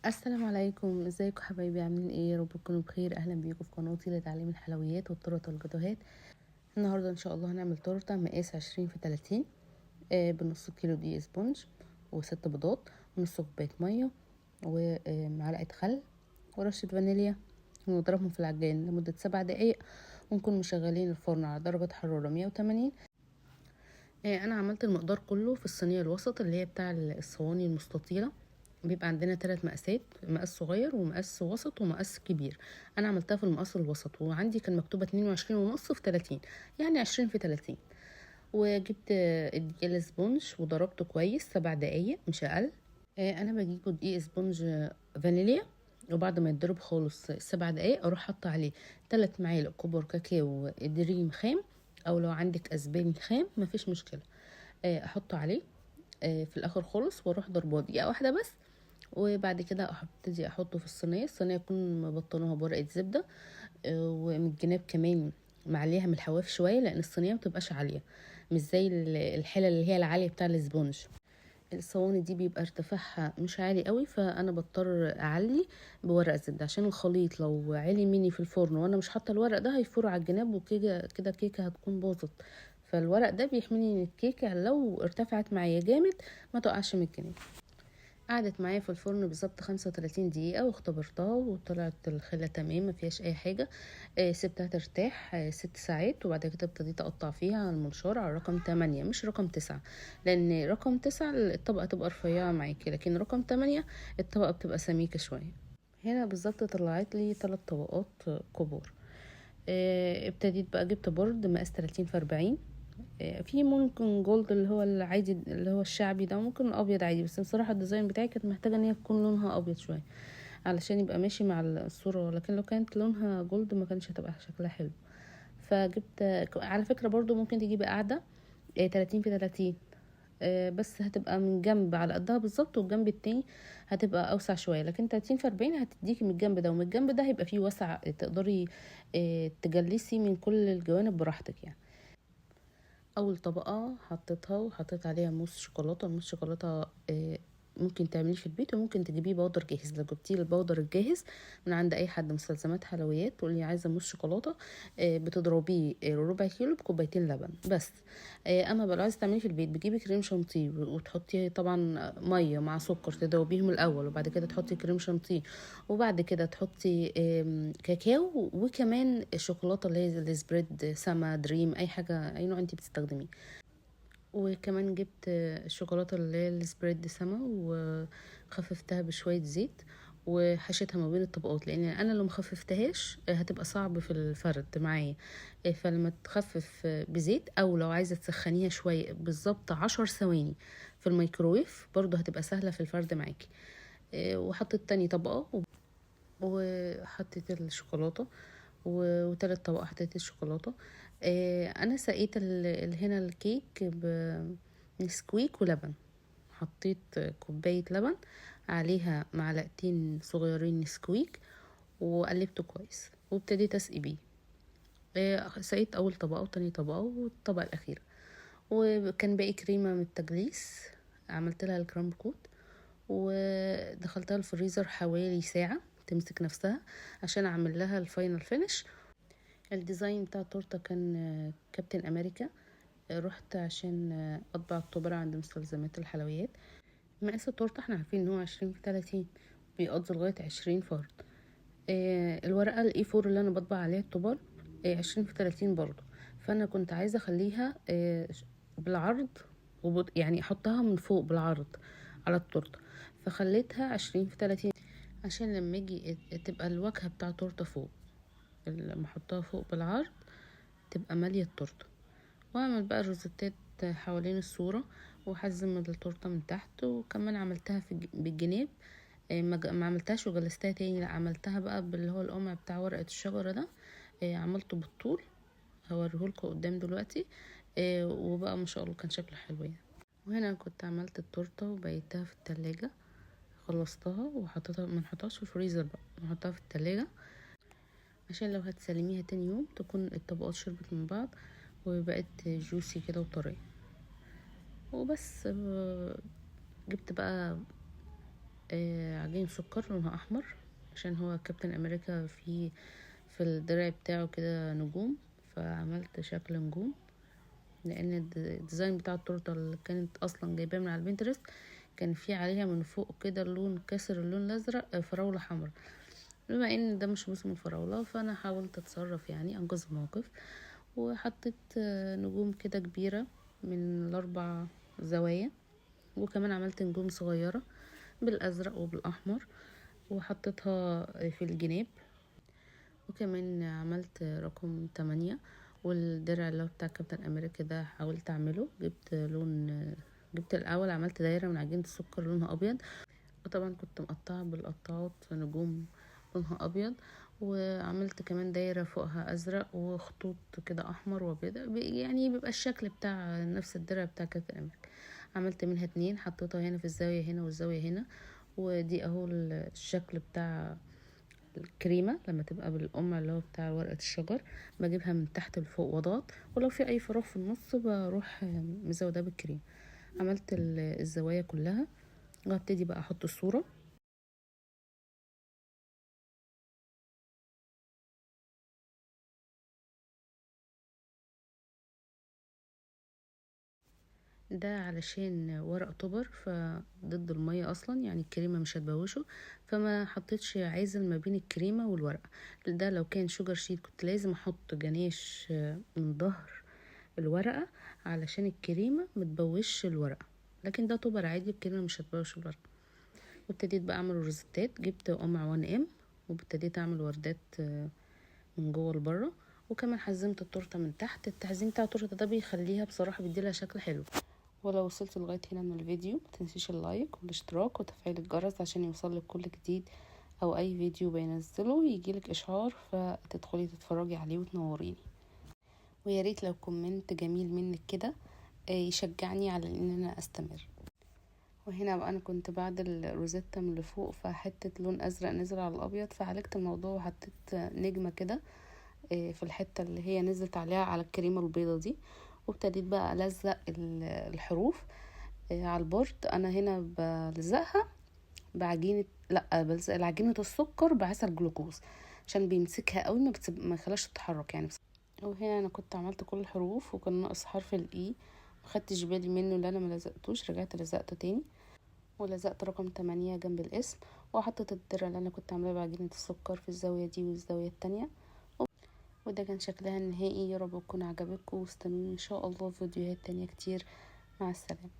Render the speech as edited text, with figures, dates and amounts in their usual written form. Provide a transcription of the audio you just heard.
السلام عليكم، ازيكم حبايبي؟ عاملين ايه؟ يا رب تكونوا بخير. اهلا بيكم في قناتي لتعليم الحلويات والتورت والجاتوهات. النهارده ان شاء الله هنعمل تورته مقاس 20 في 30 بنص كيلو دقيق اسبونج وست بيضات ونص كوبايه ميه ومعلقه خل ورشه فانيليا، ونضربهم في العجان لمده 7 دقايق، ونكون مشغلين الفرن على درجه حراره 180. انا عملت المقدار كله في الصينيه الوسط اللي هي بتاع الصواني المستطيله. بيبقى عندنا 3 مقاسات: مقاس صغير ومقاس وسط ومقاس كبير. انا عملتها في المقاس الوسط، وعندي كان مكتوبه 22.5 في 30، يعني 20 في 30. وجبت الدقيق الاسبونج وضربته كويس 7 دقايق مش اقل. انا بجيب دقيق اسبونج فانيليا، وبعد ما يتضرب خالص 7 دقايق اروح حاطه عليه 3 معالق كبار كاكاو دريم خام، او لو عندك اسباني خام مفيش مشكله. احطه عليه في الاخر خالص، واروح ضرباه دقيقه واحده بس. وبعد كده ابتدي احطه في الصينيه اكون مبطناها بورقه زبده، ومن الجناب كمان معليها من الحواف شويه، لان الصينيه متبقاش عاليه مش زي الحله اللي هي العاليه بتاع الاسبونج. الصواني دي بيبقى ارتفاعها مش عالي قوي، فانا بضطر اعلي بورق زبده عشان الخليط لو عالي مني في الفرن وانا مش حاطه الورق ده هيفور على الجناب، وكده كده الكيكه هتكون باظت. فالورق ده بيحميني ان الكيكه لو ارتفعت معايا جامد ما تقعش من الجناب. قعدت معايا في الفرن بالظبط 35 دقيقة، واختبرتها وطلعت الخلة تمام ما فيهاش اي حاجة. سبتها ترتاح 6 ساعات، وبعد كده ابتديت اقطع فيها على المنشار على رقم 8 مش رقم 9، لان رقم 9 الطبقة تبقى رفيعة معاكي، لكن رقم 8 الطبقة بتبقى سميكة شوية. هنا بالظبط طلعت لي 3 طبقات كبار. ابتديت بقى جبت بورد مقاس 30 في 40. في ممكن جولد اللي هو العادي اللي هو الشعبي ده، ممكن ابيض عادي، بس بصراحه الديزاين بتاعي كانت محتاجه ان هي تكون لونها ابيض شويه علشان يبقى ماشي مع الصوره، لكن لو كانت لونها جولد ما كانش هتبقى شكلها حلو. فجبت على فكره برضو ممكن تجيبي قاعده 30 في 30، بس هتبقى من جنب على قدها بالظبط، والجنب التاني هتبقى اوسع شويه، لكن 30 في 40 هتديكي من الجنب ده ومن الجنب ده هيبقى فيه وسع، تقدري تجلسي من كل الجوانب براحتك يعني. اول طبقه حطيتها وحطيت عليها موس شوكولاته. الموس شوكولاته ممكن تعمليه في البيت وممكن تجيبيه بودر جاهز. لو جبتيه البودر الجاهز من عند اي حد مستلزمات حلويات تقولي عايزه موس شوكولاته، بتضربيه ربع كيلو بكوبايتين لبن بس. اما بقى لو عايزه تعمليه في البيت بتجيبي كريم شانتيه وتحطيه طبعا ميه مع سكر تدوبيهم الاول، وبعد كده تحطي كريم شانتيه، وبعد كده تحطي كاكاو، وكمان الشوكولاته اللي هي السبريد سما دريم اي حاجه اي نوع انت بتستخدميه. وكمان جبت الشوكولاته اللي هي السبريد سما وخففتها بشويه زيت وحشيتها ما بين الطبقات، لان انا لو مخففتهاش هتبقى صعب في الفرد معايا. فلما تخفف بزيت، او لو عايزه تسخنيها شويه بالظبط 10 ثواني في الميكروويف برضو هتبقى سهله في الفرد معاكي. وحطيت تاني طبقه وحطيت الشوكولاته، وتالت طبقة حطيت الشوكولاتة. انا سقيت هنا الكيك بنسكويك ولبن. حطيت كوباية لبن عليها معلقتين صغيرين نسكويك، وقلبته كويس وابتديت اسقي بيه. سقيت اول طبقة وتاني طبقة والطبقة الاخيرة، وكان باقي كريمة من التجليس عملت لها الكرامب كوت، ودخلتها الفريزر حوالي ساعة تمسك نفسها عشان اعمل لها الفاينل فينش. الديزاين بتاع التورته كان كابتن امريكا. رحت عشان اطبع الطبرة عند مستلزمات الحلويات. مقاس التورته احنا عارفين ان هو 20 في 30، بيقضي لغايه 20 فرد. الورقه الاي 4 اللي انا بطبع عليها الطبر 20 في 30 برضو، فانا كنت عايزه اخليها بالعرض، يعني احطها من فوق بالعرض على التورته، فخليتها 20 في 30 عشان لما اجي تبقى الواجهه بتاع التورته فوق، لما احطها فوق بالعرض تبقى مالية التورته. واعمل بقى الروزتات حوالين الصورة، وحزم التورته من تحت، وكمان عملتها بالجناب. ما عملتهاش وجلستها تاني، لا عملتها بقى باللي هو القمع بتاع ورقة الشجرة ده. عملته بالطول، هوريهولكوا قدام دلوقتي. وبقى ما شاء الله كان شكله حلو يعني. وهنا كنت عملت التورته وبيتها في التلاجة، خلصتها وحطيتها، ما نحطهاش في الفريزر بقى، نحطها في التلاجة عشان لو هتسلميها تاني يوم تكون الطبقات شربت من بعض وبقت جوسي كده وطرية. وبس. جبت بقى عجين سكر لونها احمر، عشان هو كابتن امريكا في الدرع بتاعه كده نجوم، فعملت شكل نجوم، لان الديزاين بتاع التورته اللي كانت اصلا جايباه من على البنترست كان في عليها من فوق كده اللون كسر اللون الازرق فراوله حمرا. بما ان ده مش موسم الفراوله فانا حاولت اتصرف يعني انقذ الموقف، وحطيت نجوم كده كبيره من الاربع زوايا، وكمان عملت نجوم صغيره بالازرق وبالاحمر وحطيتها في الجناب. وكمان عملت رقم 8، والدرع اللي هو بتاع كابتن امريكا ده حاولت اعمله، جبت الاول عملت دايره من عجينه السكر لونها ابيض، وطبعا كنت مقطعه بالقطاعات نجوم لونها ابيض، وعملت كمان دايره فوقها ازرق وخطوط كده احمر وابيض، يعني بيبقى الشكل بتاع نفس الدرع بتاع كابتن امريكا. عملت منها 2 حطيتها هنا في الزاويه هنا والزاويه هنا، ودي اهو الشكل بتاع الكريمة لما تبقى بالقمع اللي هو بتاع ورقة الشجر، بجيبها من تحت لفوق وضغط، ولو في اي فراغ في النص بروح مزودة بالكريم. عملت الزوايا كلها، وهبتدي بقى احط الصورة. ده علشان ورق طبر فضد المية اصلا، يعني الكريمة مش هتبوشه، فما حطيتش عازل ما بين الكريمة والورقة. ده لو كان شوجر شيت كنت لازم احط جناش من ظهر الورقة علشان الكريمة متبوش الورقة، لكن ده طبر عادي الكريمة مش هتبوش الورقة. وابتديت بقى اعمل روزتات، جبت قمع 1 ام وابتديت اعمل وردات من جوه لبره، وكمان حزمت التورته من تحت. التحزيم بتاع التورته ده بيخليها بصراحه بيديلها شكل حلو. ولو وصلت لغايه هنا من الفيديو متنسيش اللايك والاشتراك وتفعيل الجرس عشان يوصلك كل جديد، او اي فيديو بينزله يجيلك اشعار فتدخلي تتفرجي عليه وتنوريني. ويا ريت لو كومنت جميل منك كده يشجعني على ان انا استمر. وهنا بقى انا كنت بعد الروزيتا من اللي فوق فحته لون ازرق نزل على الابيض، فعالجت الموضوع وحطيت نجمه كده في الحته اللي هي نزلت عليها على الكريمه البيضه دي، وابتديت بقى الزق الحروف على البورد. انا هنا بلزقها بعجينه، لا بلزق عجينه السكر بعسل جلوكوز عشان بيمسكها قوي ما يخلاش تتحرك يعني. وهنا انا كنت عملت كل الحروف وكان ناقص حرف الاي، مخدتش بالي منه اللي انا ما لزقتوش، رجعت لزقته تاني ولزقت رقم 8 جنب الاسم، وحطيت الدرع اللي انا كنت عاملاه بعجينة السكر في الزاوية دي والزاوية التانية. وده كان شكلها النهائي. يا رب تكون عجبتكم، واستنوني ان شاء الله في فيديوهات تانية كتير. مع السلامة.